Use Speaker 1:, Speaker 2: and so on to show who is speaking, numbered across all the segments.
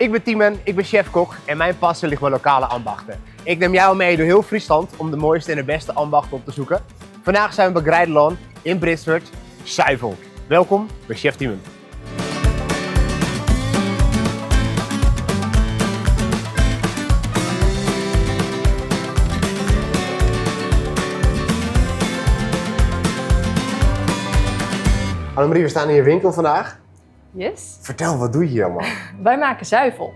Speaker 1: Ik ben Tiemen, ik ben chef-kok en mijn passie ligt bij lokale ambachten. Ik neem jou mee door heel Friesland om de mooiste en de beste ambachten op te zoeken. Vandaag zijn we bij Grijdeloon in Britswerd, Zuivel. Welkom bij Chef Tiemen. Annemarie, we staan in je winkel vandaag.
Speaker 2: Yes.
Speaker 1: Vertel, wat doe je hier allemaal?
Speaker 2: Wij maken zuivel.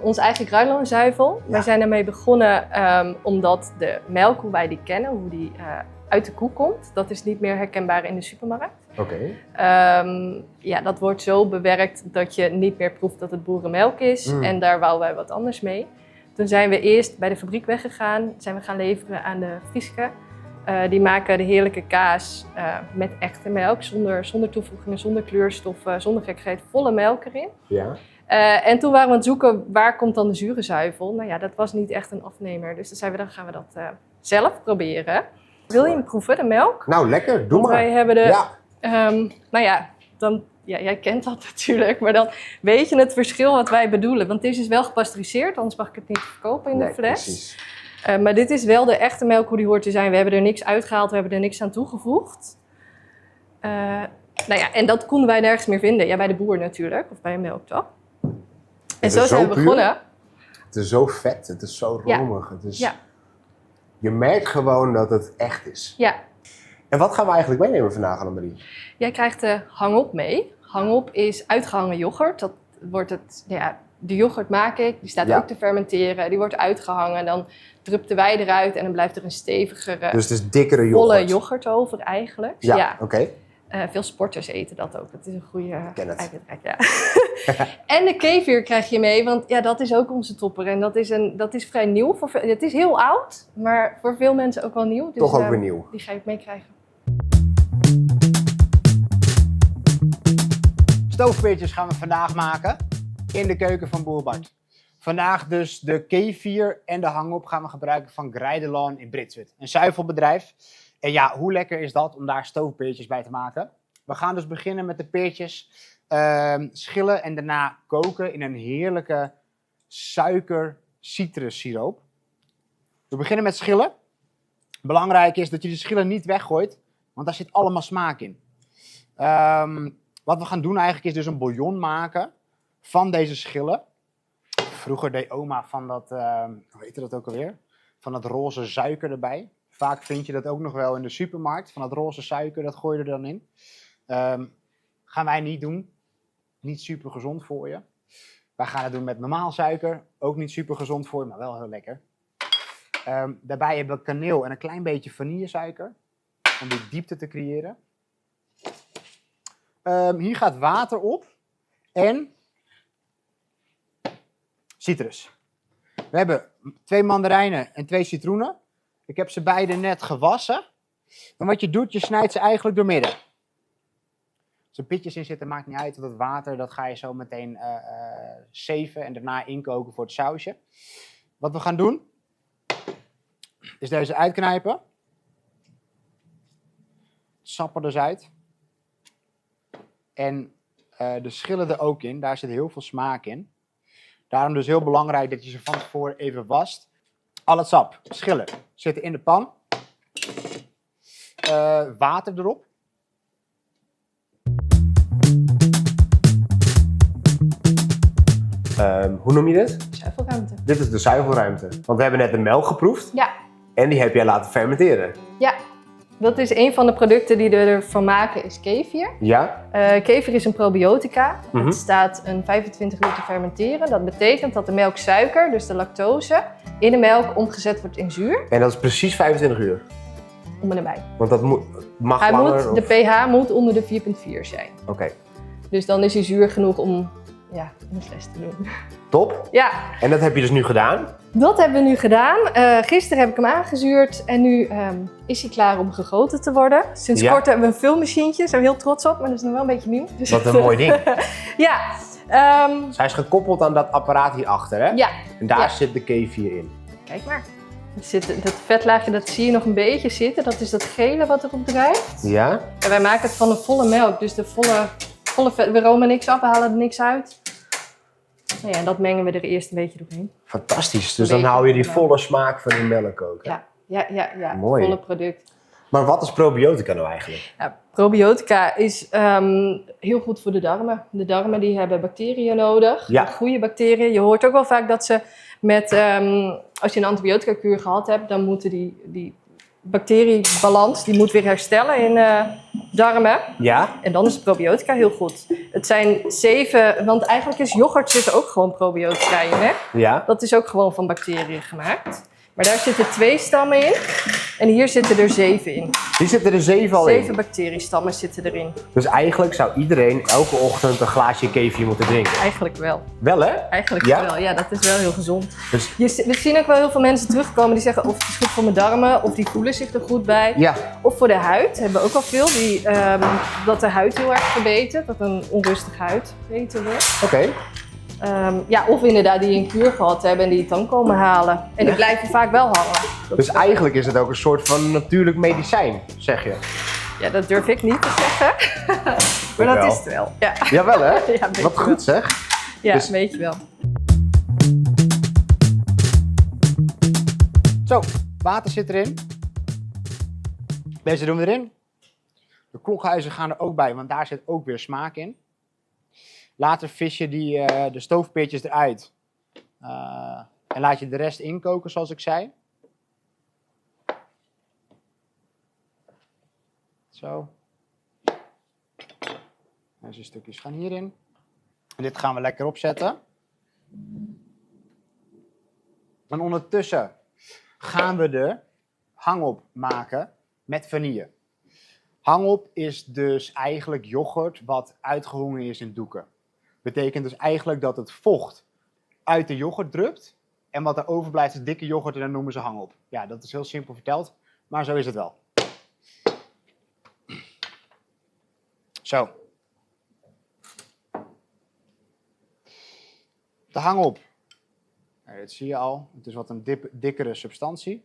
Speaker 2: Ons eigen Grijdeloon zuivel.
Speaker 1: Ja.
Speaker 2: Wij zijn ermee begonnen omdat de melk, hoe wij die kennen, hoe die uit de koe komt, dat is niet meer herkenbaar in de supermarkt.
Speaker 1: Oké.
Speaker 2: Ja, dat wordt zo bewerkt dat je niet meer proeft dat het boerenmelk is. En daar wouden wij wat anders mee. Toen zijn we eerst bij de fabriek weggegaan, zijn we gaan leveren aan de Frieske. Die maken de heerlijke kaas met echte melk, zonder toevoegingen, zonder kleurstoffen, zonder gekkigheid, volle melk erin.
Speaker 1: Ja.
Speaker 2: En toen waren we aan het zoeken, waar komt dan de zure zuivel? Nou ja, dat was niet echt een afnemer, dus toen zeiden we, dan gaan we dat zelf proberen. Wil je hem proeven, de melk?
Speaker 1: Nou, lekker. Doe
Speaker 2: Want
Speaker 1: maar.
Speaker 2: wij hebben de,
Speaker 1: Ja.
Speaker 2: nou ja, jij kent dat natuurlijk, maar dan weet je het verschil wat wij bedoelen. Want deze is wel gepasteuriseerd, anders mag ik het niet verkopen in de fles.
Speaker 1: Precies.
Speaker 2: Maar dit is wel de echte melk hoe die hoort te zijn. We hebben er niks uitgehaald, we hebben er niks aan toegevoegd. Nou ja, en dat konden wij nergens meer vinden. Ja, bij de boer natuurlijk, of bij een melktab. En zo zijn we begonnen.
Speaker 1: Het is zo vet, het is zo romig. Het is...
Speaker 2: Ja.
Speaker 1: Je merkt gewoon dat het echt is.
Speaker 2: Ja.
Speaker 1: En wat gaan we eigenlijk meenemen vandaag, Annemarie?
Speaker 2: Jij krijgt de hangop mee. Hangop is uitgehangen yoghurt. Dat wordt het, ja, de yoghurt maak ik, die staat ook te fermenteren. Die wordt uitgehangen, dan drupten wij eruit en dan blijft er een stevigere,
Speaker 1: dus het is dikkere yoghurt.
Speaker 2: volle yoghurt over eigenlijk.
Speaker 1: Ja. Oké.
Speaker 2: Veel sporters eten dat ook. Dat is een goede eiwittrek, ja.
Speaker 1: Ja.
Speaker 2: En de kefir krijg je mee, want ja, dat is ook onze topper. En dat is vrij nieuw. Het is heel oud, maar voor veel mensen ook wel nieuw. Dus,
Speaker 1: Toch ook weer nieuw.
Speaker 2: Die ga ik meekrijgen.
Speaker 1: Stoofpeertjes gaan we vandaag maken in de keuken van boer Bart. Vandaag dus de kefir en de hangop gaan we gebruiken van Grijdeloon in Britswerd. Een zuivelbedrijf. En ja, hoe lekker is dat om daar stoofpeertjes bij te maken? We gaan dus beginnen met de peertjes schillen en daarna koken in een heerlijke suiker-citrussiroop. We beginnen met schillen. Belangrijk is dat je de schillen niet weggooit, want daar zit allemaal smaak in. Wat we gaan doen eigenlijk is dus een bouillon maken van deze schillen. Vroeger deed oma van dat, hoe heette dat ook alweer? Van dat roze suiker erbij. Vaak vind je dat ook nog wel in de supermarkt. Van dat roze suiker, dat gooi je er dan in. Gaan wij niet doen. Niet super gezond voor je. Wij gaan het doen met normaal suiker. Ook niet super gezond voor je, maar wel heel lekker. Daarbij hebben we kaneel en een klein beetje vanillesuiker. Om die diepte te creëren. Hier gaat water op. En citrus. We hebben 2 mandarijnen en 2 citroenen. Ik heb ze beide net gewassen. En wat je doet, je snijdt ze eigenlijk door midden. Als er pitjes in zitten, maakt niet uit. Want het water, dat ga je zo meteen zeven en daarna inkoken voor het sausje. Wat we gaan doen, is deze uitknijpen. Sap er dus uit. En de schillen er ook in. Daar zit heel veel smaak in. Daarom dus heel belangrijk dat je ze van tevoren even wast. Al het sap, schillen, zitten in de pan. Water erop. Hoe noem je dit?
Speaker 2: Zuivelruimte.
Speaker 1: Dit is de zuivelruimte. Want we hebben net de melk geproefd.
Speaker 2: Ja.
Speaker 1: En die heb jij laten fermenteren.
Speaker 2: Ja. Dat is een van de producten die we ervan maken, is kefir.
Speaker 1: Ja.
Speaker 2: Kefir is een probiotica.
Speaker 1: Mhm.
Speaker 2: Het staat een 25 uur te fermenteren. Dat betekent dat de melksuiker, dus de lactose, in de melk omgezet wordt in zuur.
Speaker 1: En dat is precies 25 uur.
Speaker 2: Om en nabij.
Speaker 1: Want dat mag langer?
Speaker 2: De pH moet onder de 4,4 zijn.
Speaker 1: Oké.
Speaker 2: Dus dan is hij zuur genoeg om in de fles te doen.
Speaker 1: Top.
Speaker 2: Ja.
Speaker 1: En dat heb je dus nu gedaan?
Speaker 2: Dat hebben we nu gedaan. Gisteren heb ik hem aangezuurd en nu is hij klaar om gegoten te worden. Sinds kort hebben we een vulmachientje, daar zijn we heel trots op, maar dat is nog wel een beetje nieuw. Dus
Speaker 1: wat een mooi ding.
Speaker 2: Ja.
Speaker 1: Dus hij is gekoppeld aan dat apparaat hierachter, hè?
Speaker 2: Ja.
Speaker 1: En daar zit de kefir in.
Speaker 2: Kijk maar. Dat vetlaagje, dat zie je nog een beetje zitten. Dat is dat gele wat erop drijft.
Speaker 1: Ja.
Speaker 2: En wij maken het van de volle melk, dus de volle vet. We romen niks af, we halen er niks uit. Nou ja, en dat mengen we er eerst een beetje doorheen.
Speaker 3: Fantastisch. Dus dan hou je die volle smaak van die melk ook. Hè?
Speaker 2: Ja.
Speaker 3: Mooi.
Speaker 2: Volle product.
Speaker 3: Maar wat is probiotica nou eigenlijk?
Speaker 2: Ja, probiotica is heel goed voor de darmen. De darmen die hebben bacteriën nodig, goede bacteriën. Je hoort ook wel vaak dat ze als je een antibiotica-kuur gehad hebt, dan moeten die bacteriebalans die moet weer herstellen in darmen.
Speaker 3: Ja?
Speaker 2: En dan is probiotica heel goed. Het zijn 7, want eigenlijk is yoghurt zit ook gewoon probiotica in, hè?
Speaker 3: Ja.
Speaker 2: Dat is ook gewoon van bacteriën gemaakt. Maar daar zitten 2 stammen in en hier zitten er 7 in.
Speaker 3: Die zitten er 7 al in?
Speaker 2: 7 bacteriestammen zitten erin.
Speaker 3: Dus eigenlijk zou iedereen elke ochtend een glaasje kefir moeten drinken?
Speaker 2: Eigenlijk wel.
Speaker 3: Wel hè?
Speaker 2: Eigenlijk wel, ja, dat is wel heel gezond.
Speaker 3: Dus...
Speaker 2: We zien ook wel heel veel mensen terugkomen die zeggen of het is goed voor mijn darmen, of die voelen zich er goed bij.
Speaker 3: Ja.
Speaker 2: Of voor de huid, hebben we ook al veel, dat de huid heel erg verbetert, dat een onrustige huid beter wordt.
Speaker 3: Oké.
Speaker 2: Of inderdaad die een kuur gehad hebben en die het dan komen halen. En die blijven vaak wel hangen.
Speaker 3: Dus eigenlijk is het ook een soort van natuurlijk medicijn, zeg je?
Speaker 2: Ja, dat durf ik niet te zeggen. Maar dat is het wel. Ja.
Speaker 3: Jawel hè?
Speaker 2: Ja,
Speaker 3: wat goed zeg.
Speaker 2: Ja,
Speaker 3: Dus...
Speaker 2: weet je wel.
Speaker 1: Zo, water zit erin. Deze doen we erin. De klokhuizen gaan er ook bij, want daar zit ook weer smaak in. Later vis je de stoofpeertjes eruit. En laat je de rest inkoken, zoals ik zei. Zo. Deze stukjes gaan hierin. En dit gaan we lekker opzetten. En ondertussen gaan we de hangop maken met vanille. Hangop is dus eigenlijk yoghurt wat uitgehongen is in doeken. Betekent dus eigenlijk dat het vocht uit de yoghurt drupt. En wat er overblijft is dikke yoghurt en dat noemen ze hangop. Ja, dat is heel simpel verteld, maar zo is het wel. Zo. De hangop. Nou, dit zie je al. Het is wat een dikkere substantie.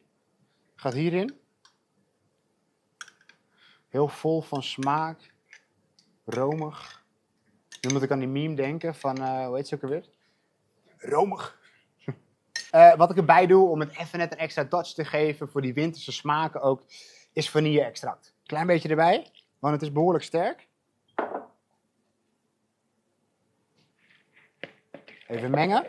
Speaker 1: Gaat hierin. Heel vol van smaak. Romig. Nu moet ik aan die meme denken van, hoe heet ze ook alweer? Romig. Wat ik erbij doe om het even net een extra touch te geven voor die winterse smaken ook, is vanille-extract. Klein beetje erbij, want het is behoorlijk sterk. Even mengen.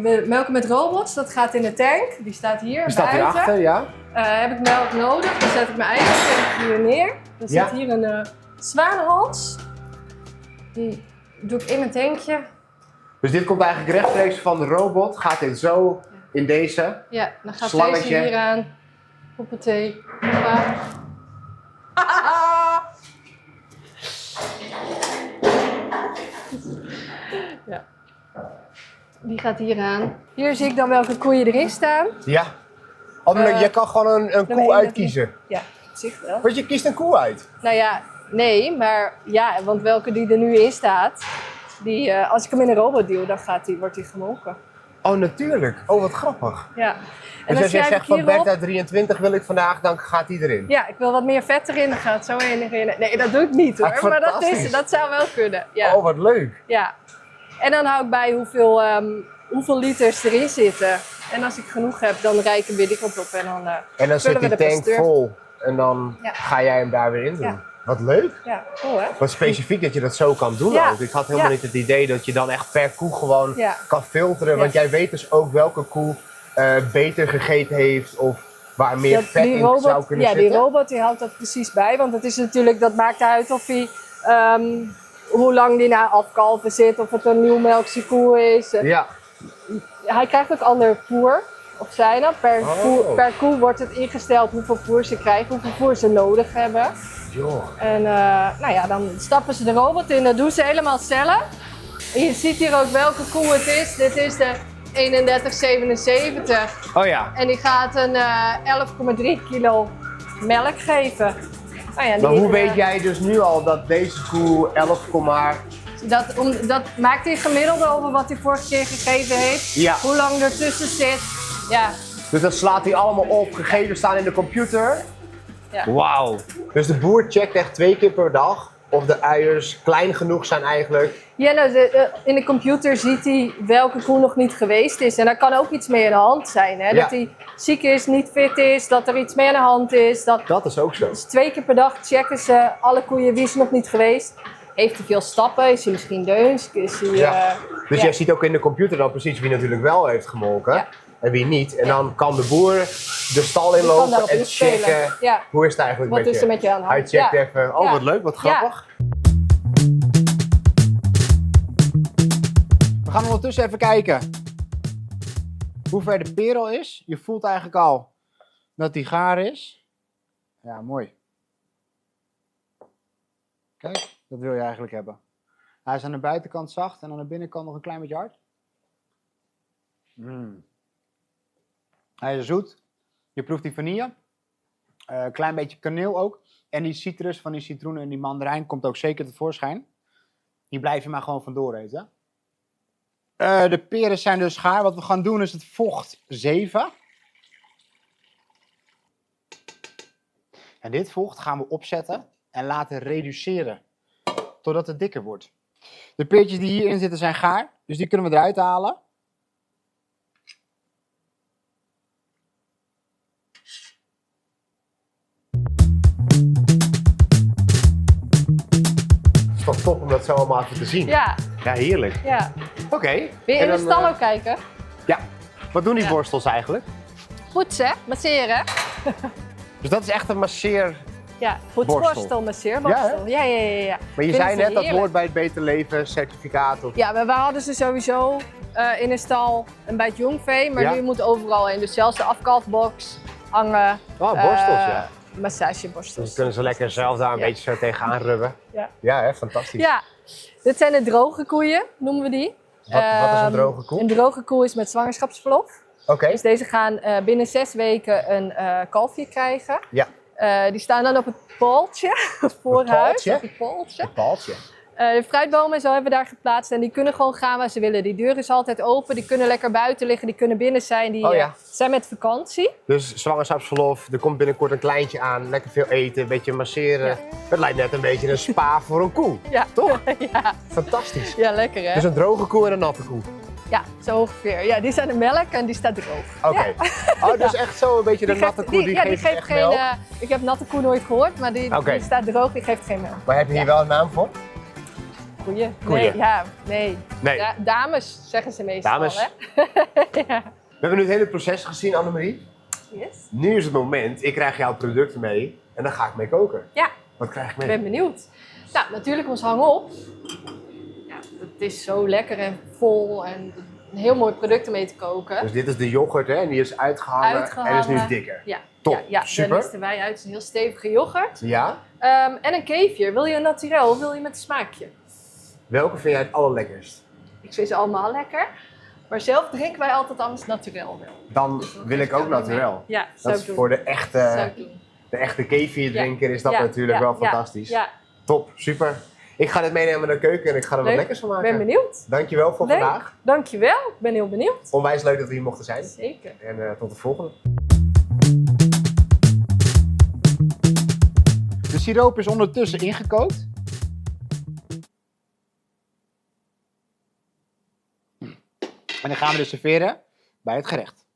Speaker 2: De melk met robots, dat gaat in de tank. Die staat hier
Speaker 3: Die staat
Speaker 2: buiten.
Speaker 3: hierachter, ja.
Speaker 2: Heb ik melk nodig, dan zet ik mijn eigen tank hier neer. Dan zit hier een zwanenhals. Die doe ik in mijn tankje.
Speaker 3: Dus dit komt eigenlijk rechtstreeks van de robot. Gaat dit zo in deze
Speaker 2: Ja, dan gaat
Speaker 3: slangetje.
Speaker 2: deze hier aan. Hoppatee. Hoppa. Ja. Die gaat hier aan. Hier zie ik dan welke koeien erin staan.
Speaker 3: Ja. Je kan gewoon een koe uitkiezen.
Speaker 2: Ja, op zich wel.
Speaker 3: Want je kiest een koe uit.
Speaker 2: Nou ja, nee, maar ja, want welke die er nu in staat, als ik hem in een robot duw, dan wordt hij gemolken.
Speaker 3: Oh, natuurlijk. Oh, wat grappig.
Speaker 2: Ja.
Speaker 3: En dus als jij zegt van Bertha 23 wil ik vandaag, dan gaat die erin?
Speaker 2: Ja, ik wil wat meer vet erin, dan gaat het zo in. Nee, dat doe ik niet hoor, maar dat zou wel kunnen. Ja.
Speaker 3: Oh, wat leuk.
Speaker 2: Ja. En dan hou ik bij hoeveel liters erin zitten. En als ik genoeg heb, dan rijk ik hem weer dik op en
Speaker 3: dan zit die tank vol en dan ga jij hem daar weer in doen.
Speaker 2: Ja.
Speaker 3: Wat leuk.
Speaker 2: Ja, cool hè?
Speaker 3: Wat specifiek dat je dat zo kan doen ook. Ik had helemaal niet het idee dat je dan echt per koe gewoon kan filteren. Want jij weet dus ook welke koe beter gegeten heeft of waar meer vet in zou kunnen zitten.
Speaker 2: Ja, die robot die houdt dat precies bij. Want het is natuurlijk, dat maakt uit of hij, hoe lang die na afkalven zit. Of het een nieuwmelkse koe is.
Speaker 3: Ja.
Speaker 2: Hij krijgt ook ander voer. Of zijn er. Per koe wordt het ingesteld hoeveel voer ze krijgen, hoeveel voer ze nodig hebben.
Speaker 3: Joh.
Speaker 2: En dan stappen ze de robot in, dat doen ze helemaal zelf. En je ziet hier ook welke koe het is. Dit is de 3177.
Speaker 3: Oh ja.
Speaker 2: En die gaat een 11,3 kilo melk geven. Oh ja,
Speaker 3: Maar hoe weet jij dus nu al dat deze koe 11,
Speaker 2: dat maakt hij gemiddelde over wat hij vorige keer gegeven heeft.
Speaker 3: Ja.
Speaker 2: Hoe lang ertussen zit. Ja.
Speaker 3: dus dat slaat hij allemaal op, gegevens staan in de computer?
Speaker 2: Ja.
Speaker 3: Wauw. Dus de boer checkt echt 2 keer per dag of de uiers klein genoeg zijn eigenlijk.
Speaker 2: Ja, nou, in de computer ziet hij welke koe nog niet geweest is. En daar kan ook iets mee aan de hand zijn. Hè?
Speaker 3: Ja.
Speaker 2: Dat hij ziek is, niet fit is, dat er iets mee aan de hand is.
Speaker 3: Dat is ook zo.
Speaker 2: Dus 2 keer per dag checken ze alle koeien wie is nog niet geweest. Heeft hij veel stappen? Is hij misschien deunsk? Is hij,
Speaker 3: Ja. Dus
Speaker 2: ja.
Speaker 3: jij ziet ook in de computer dan precies wie natuurlijk wel heeft gemolken
Speaker 2: Ja.
Speaker 3: en wie niet. En dan kan de boer de stal inlopen
Speaker 2: daarop
Speaker 3: en
Speaker 2: inspelen.
Speaker 3: checken
Speaker 2: Ja.
Speaker 3: hoe is het eigenlijk
Speaker 2: Wat
Speaker 3: met je.
Speaker 2: is er met je aan de hand?
Speaker 3: Hij checkt
Speaker 2: Ja.
Speaker 3: even, oh
Speaker 2: Ja.
Speaker 3: wat leuk, wat grappig.
Speaker 1: We gaan ondertussen even kijken hoe ver de perel is. Je voelt eigenlijk al dat die gaar is. Ja, mooi. Kijk, dat wil je eigenlijk hebben. Hij is aan de buitenkant zacht en aan de binnenkant nog een klein beetje hard. Hij is zoet. Je proeft die vanille. Een klein beetje kaneel ook. En die citrus van die citroen en die mandarijn komt ook zeker tevoorschijn. Hier blijf je maar gewoon vandoor eten. De peren zijn dus gaar. Wat we gaan doen is het vocht zeven. En dit vocht gaan we opzetten en laten reduceren. Totdat het dikker wordt. De peertjes die hierin zitten zijn gaar. Dus die kunnen we eruit halen.
Speaker 3: Het is toch top om dat zo allemaal even te zien.
Speaker 2: Ja,
Speaker 3: Ja, heerlijk.
Speaker 2: ja.
Speaker 3: Oké.
Speaker 2: Wil je
Speaker 3: En
Speaker 2: in de
Speaker 3: dan,
Speaker 2: stal ook kijken?
Speaker 3: Ja. Wat doen die
Speaker 2: Ja.
Speaker 3: borstels eigenlijk?
Speaker 2: Poetsen, masseren.
Speaker 3: Dus dat is echt een masseer.
Speaker 2: Ja, voetborstel, masseerborstel. Ja, ja, ja, ja.
Speaker 3: Maar je
Speaker 2: Vinden
Speaker 3: zei
Speaker 2: ze
Speaker 3: net dat
Speaker 2: heerlijk.
Speaker 3: hoort bij het Beter Leven certificaat. Of...
Speaker 2: Ja, we hadden ze sowieso in de stal en bij het jongvee, maar
Speaker 3: Ja.
Speaker 2: nu moet overal in. Dus zelfs de afkalfbox hangen.
Speaker 3: Oh, borstels, ja.
Speaker 2: Massageborstels.
Speaker 3: Dus kunnen ze lekker zelf daar een
Speaker 2: Ja.
Speaker 3: beetje zo tegenaan rubben.
Speaker 2: Ja.
Speaker 3: Ja, hè, fantastisch.
Speaker 2: Ja, dit zijn de droge koeien, noemen we die.
Speaker 3: Wat is een droge koe?
Speaker 2: Een droge koe is met zwangerschapsverlof.
Speaker 3: Oké.
Speaker 2: Dus deze gaan binnen 6 weken een kalfje krijgen.
Speaker 3: Ja.
Speaker 2: Die staan dan op het pooltje voor huis.
Speaker 3: pooltje?
Speaker 2: Op het pooltje.
Speaker 3: Een paaltje.
Speaker 2: De fruitbomen en zo hebben we daar geplaatst en die kunnen gewoon gaan waar ze willen. Die deur is altijd open, die kunnen lekker buiten liggen, die kunnen binnen zijn. Die
Speaker 3: Oh ja.
Speaker 2: zijn met vakantie.
Speaker 3: Dus zwangerschapsverlof, er komt binnenkort een kleintje aan, lekker veel eten, een beetje masseren.
Speaker 2: Ja.
Speaker 3: Het lijkt net een beetje een spa voor een koe.
Speaker 2: Ja.
Speaker 3: Toch?
Speaker 2: Ja.
Speaker 3: Fantastisch.
Speaker 2: Ja, lekker hè?
Speaker 3: Dus een droge koe en een natte koe.
Speaker 2: Ja, zo ongeveer. Ja, die zijn de melk en die staat droog.
Speaker 3: Oké. Oh, dus echt zo een beetje de natte koe, die geeft echt
Speaker 2: geen
Speaker 3: melk.
Speaker 2: ik heb natte koe nooit gehoord, maar die staat droog, die geeft geen melk.
Speaker 3: Maar heb je hier wel een naam voor?
Speaker 2: Koeien?
Speaker 3: Koeien.
Speaker 2: Nee, ja, nee.
Speaker 3: Nee.
Speaker 2: Ja, dames zeggen ze meestal.
Speaker 3: Dames.
Speaker 2: Hè? Ja.
Speaker 3: We hebben nu het hele proces gezien, Annemarie.
Speaker 2: Yes.
Speaker 3: Nu is het moment, ik krijg jouw producten mee en dan ga ik mee koken.
Speaker 2: Ja,
Speaker 3: Wat krijg ik
Speaker 2: ik
Speaker 3: mee?
Speaker 2: ben benieuwd. Nou, natuurlijk ons hang-op. Ja, het is zo lekker en vol en een heel mooi product om mee te koken.
Speaker 3: Dus dit is de yoghurt hè, en die is uitgehangen en is nu dikker.
Speaker 2: Ja,
Speaker 3: Top,
Speaker 2: ja, ja.
Speaker 3: super.
Speaker 2: Daar lichten wij uit. Het is een heel stevige yoghurt.
Speaker 3: Ja?
Speaker 2: En een kefir. Wil je een naturel of wil je met een smaakje?
Speaker 3: Welke vind jij het allerlekkerst?
Speaker 2: Ik vind ze allemaal lekker. Maar zelf drinken wij altijd alles naturel wel.
Speaker 3: Dan wil ik ook naturel.
Speaker 2: Ja,
Speaker 3: Dat
Speaker 2: zou
Speaker 3: is
Speaker 2: ik doen.
Speaker 3: voor de
Speaker 2: Zou ik doen.
Speaker 3: echte kefirdrinker is dat
Speaker 2: Ja,
Speaker 3: natuurlijk
Speaker 2: ja,
Speaker 3: wel
Speaker 2: ja,
Speaker 3: fantastisch.
Speaker 2: Ja,
Speaker 3: Top, super. Ik ga dit meenemen naar de keuken en ik ga er wat
Speaker 2: leuk.
Speaker 3: lekkers van
Speaker 2: Ik
Speaker 3: maken.
Speaker 2: ben benieuwd.
Speaker 3: Dankjewel voor
Speaker 2: Leuk.
Speaker 3: vandaag.
Speaker 2: Dankjewel. Ik ben heel benieuwd.
Speaker 3: Onwijs leuk dat we hier mochten zijn.
Speaker 2: Zeker.
Speaker 3: En tot de volgende.
Speaker 1: De siroop is ondertussen ingekookt. En dan gaan we dus serveren bij het gerecht.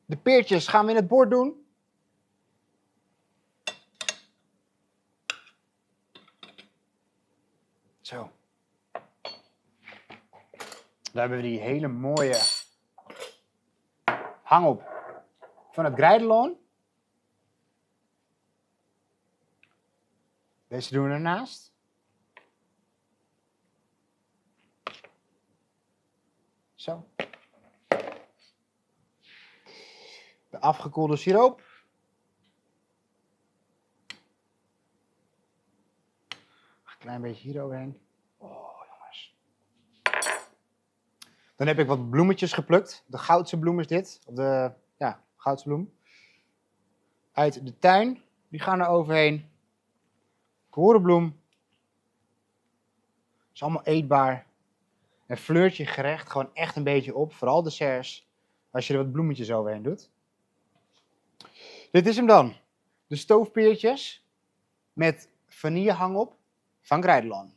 Speaker 1: De peertjes gaan we in het bord doen. Zo. Daar hebben we die hele mooie hangop van het Grijdeloon. Deze doen we ernaast. Zo. De afgekoelde siroop. Een klein beetje hier overheen. Oh, jongens. Dan heb ik wat bloemetjes geplukt. De goudse bloem is dit. Of de, ja, goudse bloem. Uit de tuin. Die gaan er overheen. Korenbloem. Is allemaal eetbaar. En fleurt je gerecht gewoon echt een beetje op. Vooral desserts. Als je er wat bloemetjes overheen doet. Dit is hem dan. De stoofpeertjes met vanillehang op van Grijdelan.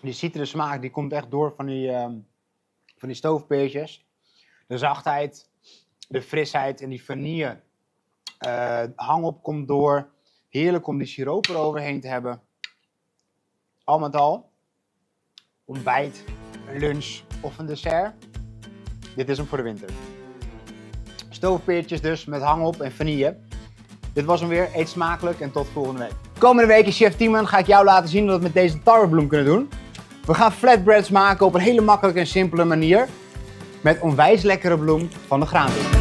Speaker 1: Die citrus smaak die komt echt door van die stoofpeertjes. De zachtheid, de frisheid en die vanille hang op komt door. Heerlijk om die siroop eroverheen te hebben. Al met al, ontbijt, een lunch of een dessert. Dit is hem voor de winter. Stoofpeertjes dus met hang op en vanille. Dit was hem weer. Eet smakelijk en tot volgende week. Komende week in Chef Timon ga ik jou laten zien dat we het met deze tarwebloem kunnen doen. We gaan flatbreads maken op een hele makkelijke en simpele manier. Met onwijs lekkere bloem van de graanwinkel.